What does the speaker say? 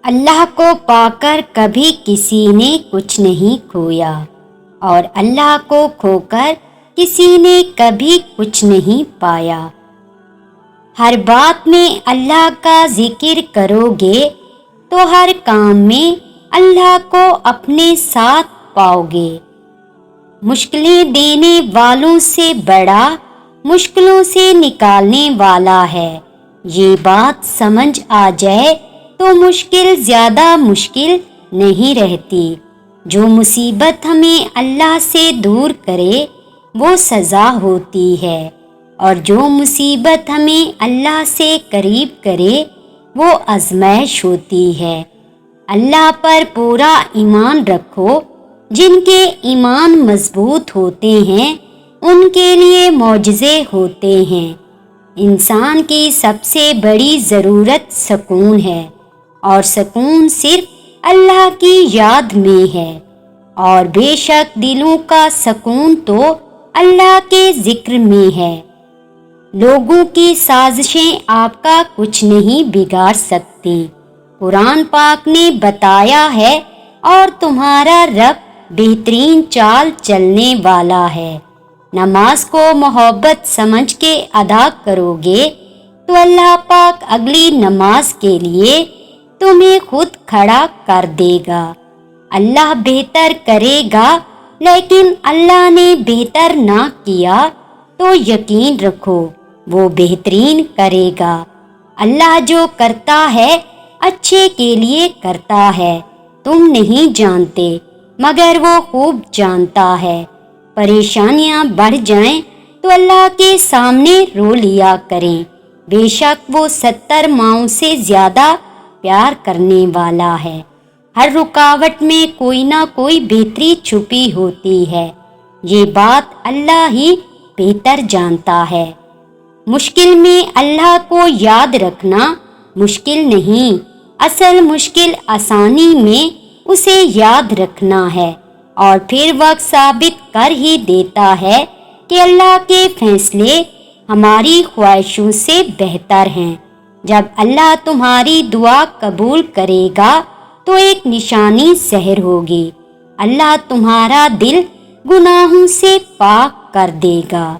اللہ کو پا کر کبھی کسی نے کچھ نہیں کھویا، اور اللہ کو کھو کر کسی نے کبھی کچھ نہیں پایا۔ ہر بات میں اللہ کا ذکر کرو گے تو ہر کام میں اللہ کو اپنے ساتھ پاؤ گے۔ مشکلیں دینے والوں سے بڑا مشکلوں سے نکالنے والا ہے۔ یہ بات سمجھ آ جائے تو مشکل زیادہ مشکل نہیں رہتی۔ جو مصیبت ہمیں اللہ سے دور کرے وہ سزا ہوتی ہے، اور جو مصیبت ہمیں اللہ سے قریب کرے وہ آزمائش ہوتی ہے۔ اللہ پر پورا ایمان رکھو۔ جن کے ایمان مضبوط ہوتے ہیں ان کے لیے معجزے ہوتے ہیں۔ انسان کی سب سے بڑی ضرورت سکون ہے، اور سکون صرف اللہ کی یاد میں ہے، اور بے شک دلوں کا سکون تو اللہ کے ذکر میں ہے۔ لوگوں کی سازشیں آپ کا کچھ نہیں بگاڑ سکتی۔ قرآن پاک نے بتایا ہے، اور تمہارا رب بہترین چال چلنے والا ہے۔ نماز کو محبت سمجھ کے ادا کرو گے تو اللہ پاک اگلی نماز کے لیے تمہیں خود کھڑا کر دے گا۔ اللہ بہتر کرے گا، لیکن اللہ نے بہتر نہ کیا تو یقین رکھو وہ بہترین کرے گا۔ اللہ جو کرتا ہے اچھے کے لیے کرتا ہے، تم نہیں جانتے مگر وہ خوب جانتا ہے۔ پریشانیاں بڑھ جائیں تو اللہ کے سامنے رو لیا کریں، بے شک وہ 70 ماؤں سے زیادہ پیار کرنے والا ہے۔ ہر رکاوٹ میں کوئی نہ کوئی بہتری چھپی ہوتی ہے، یہ بات اللہ ہی بہتر جانتا ہے۔ مشکل میں اللہ کو یاد رکھنا مشکل نہیں، اصل مشکل آسانی میں اسے یاد رکھنا ہے، اور پھر وقت ثابت کر ہی دیتا ہے کہ اللہ کے فیصلے ہماری خواہشوں سے بہتر ہیں۔ جب اللہ تمہاری دعا قبول کرے گا تو ایک نشانی ظاہر ہوگی، اللہ تمہارا دل گناہوں سے پاک کر دے گا۔